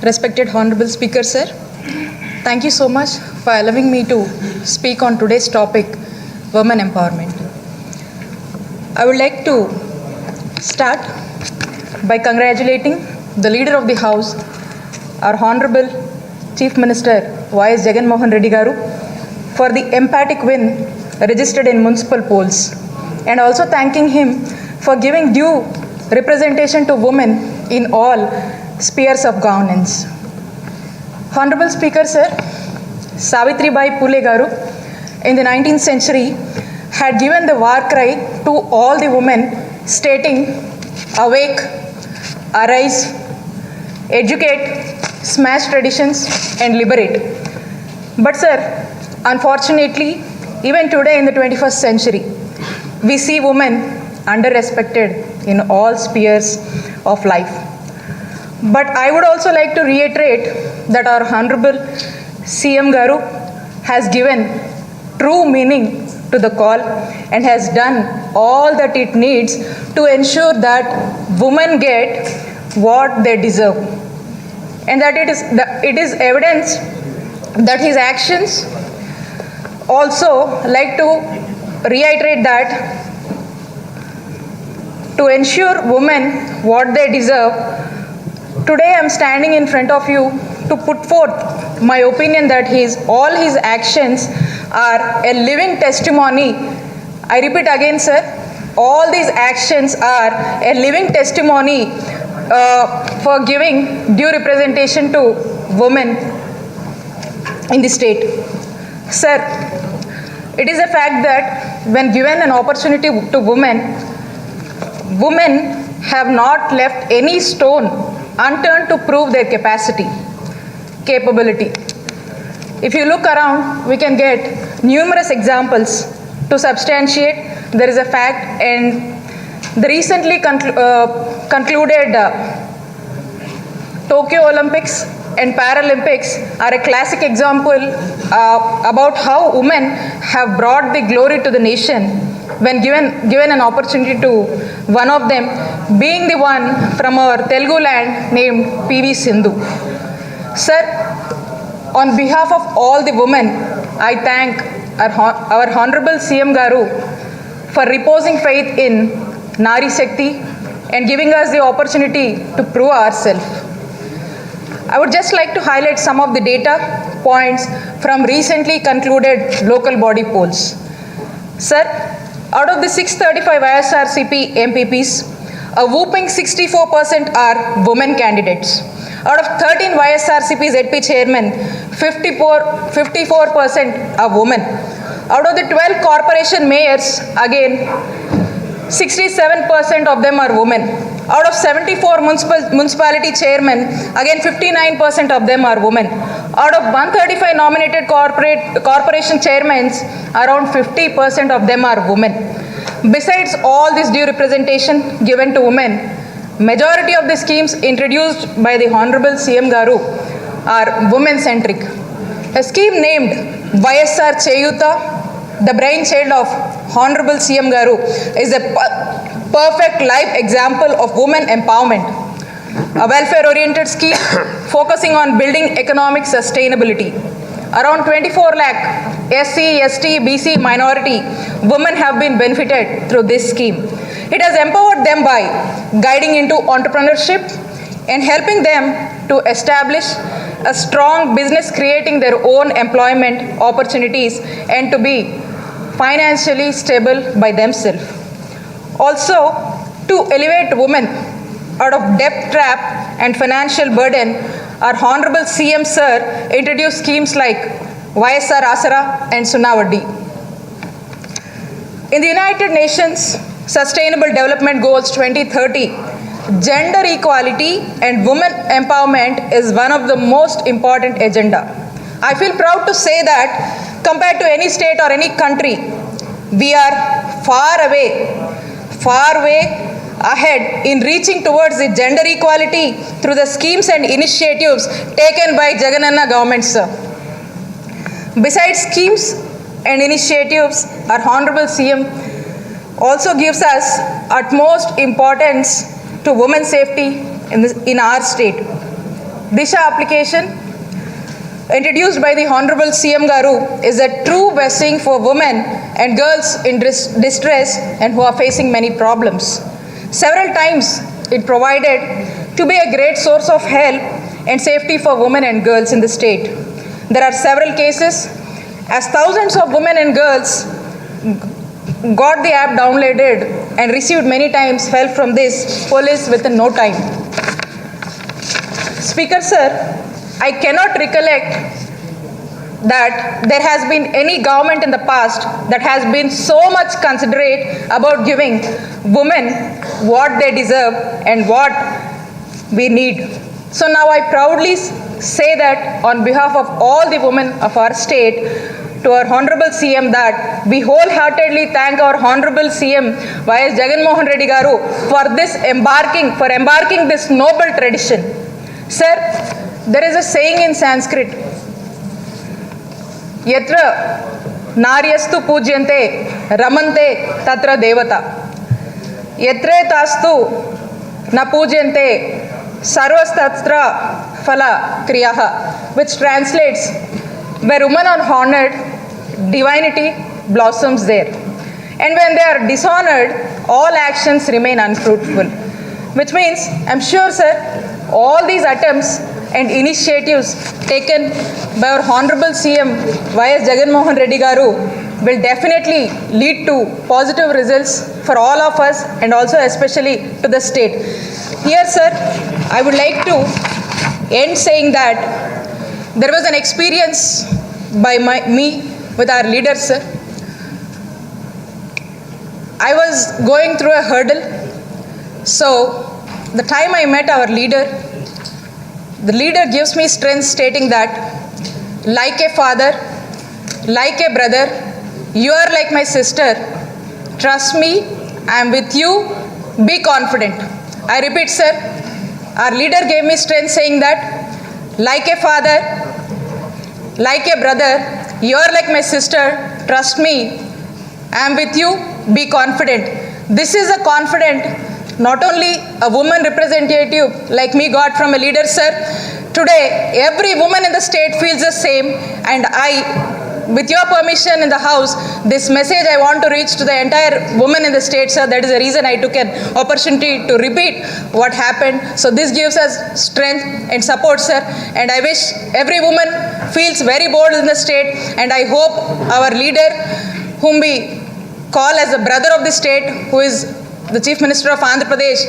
Respected Honorable Speaker, sir, thank you so much for allowing me to speak on today's topic, women empowerment. I would like to start by congratulating the Leader of the House, our Honorable Chief Minister Y.S. Jagan Mohan Reddy Garu, for the emphatic win registered in municipal polls, and also thanking him for giving due representation to women in all spheres of governance. Honorable Speaker, sir, Savitribai Phule Garu in the 19th century had given the war cry to all the women, stating, "Awake, arise, educate, smash traditions and liberate." But sir, unfortunately, even today in the 21st century, we see women under-respected in all spheres of life. But I would also like to reiterate that our Honorable CM Garu has given true meaning to the call and has done all that it needs to ensure that women get what they deserve. And that it is evidence that his actions also like to reiterate that to ensure women what they deserve. Today I am standing in front of you to put forth my opinion that all his actions are a living testimony. I repeat again, sir, all these actions are a living testimony for giving due representation to women in the state. Sir, it is a fact that when given an opportunity to women have not left any stone unturned to prove their capability. If you look around, we can get numerous examples to substantiate there is a fact, and the recently concluded Tokyo Olympics and Paralympics are a classic example about how women have brought the glory to the nation when given an opportunity to one of them being the one from our Telugu land named PV Sindhu. Sir, on behalf of all the women, I thank our Honorable CM Garu for reposing faith in Nari Shakti and giving us the opportunity to prove ourselves. I would just like to highlight some of the data points from recently concluded local body polls. Sir, out of the 635 ISRCP MPPs, a whooping 64% are women candidates. Out of 13 YSRCP ZP chairmen, 54% are women. Out of the 12 corporation mayors, again, 67% of them are women. Out of 74 municipality chairmen, again 59% of them are women. Out of 135 nominated corporation chairmen, around 50% of them are women. Besides all this due representation given to women, majority of the schemes introduced by the Honorable CM Garu are women-centric. A scheme named YSR Cheyuta, the brainchild of Honorable CM Garu, is a perfect life example of women empowerment. A welfare-oriented scheme focusing on building economic sustainability. Around 24 lakh SC, ST, BC minority women have been benefited through this scheme. It has empowered them by guiding into entrepreneurship and helping them to establish a strong business, creating their own employment opportunities and to be financially stable by themselves. Also, to elevate women out of debt trap and financial burden, our Honorable CM Sir introduced schemes like YSR Asara and Sunavaddi. In the United Nations Sustainable Development Goals 2030, gender equality and women empowerment is one of the most important agenda. I feel proud to say that compared to any state or any country, we are far way ahead in reaching towards the gender equality through the schemes and initiatives taken by Jagananna government, sir. Besides schemes and initiatives, our Honorable CM also gives us utmost importance to women's safety in our state. Disha application introduced by the Honorable CM Garu is a true blessing for women and girls in distress and who are facing many problems. Several times it provided to be a great source of help and safety for women and girls in the state. There are several cases as thousands of women and girls got the app downloaded and received many times help from this police within no time. Speaker sir, I cannot recollect that there has been any government in the past that has been so much considerate about giving women what they deserve and what we need. So now I proudly say that on behalf of all the women of our state, to our Honorable CM, that we wholeheartedly thank our Honorable CM Y.S. Jagan Mohan Reddy Garu for embarking this noble tradition. Sir, there is a saying in Sanskrit, Yatra Naryastu Pujyante Ramante Tatra Devata. Yatre Tastu Na Pujyante Sarvastatra Phala Kriyaha, which translates, where women are honored, divinity blossoms there. And when they are dishonored, all actions remain unfruitful. Which means, I'm sure, sir, all these attempts and initiatives taken by our Honorable CM Y.S. Jagan Mohan Reddy Garu will definitely lead to positive results for all of us and also especially to the state. Here, sir, I would like to end saying that there was an experience by me with our leader, sir. I was going through a hurdle. So the time I met our leader, the leader gives me strength stating that, like a father, like a brother, you are like my sister. Trust me, I am with you. Be confident. I repeat, sir, our leader gave me strength saying that, like a father, like a brother, you are like my sister. Trust me, I am with you. Be confident. This is a confident not only a woman representative like me got from a leader, sir. Today, every woman in the state feels the same, and I, with your permission in the house, this message I want to reach to the entire women in the state, sir. That is the reason I took an opportunity to repeat what happened. So this gives us strength and support, sir. And I wish every woman feels very bold in the state, and I hope our leader, whom we call as the brother of the state, who is the Chief Minister of Andhra Pradesh,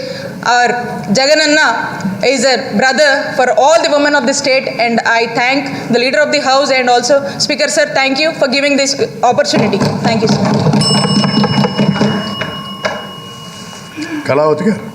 our Jagananna, is a brother for all the women of the state, and I thank the leader of the house and also Speaker sir. Thank you for giving this opportunity. Thank you, sir. Kalawati garu.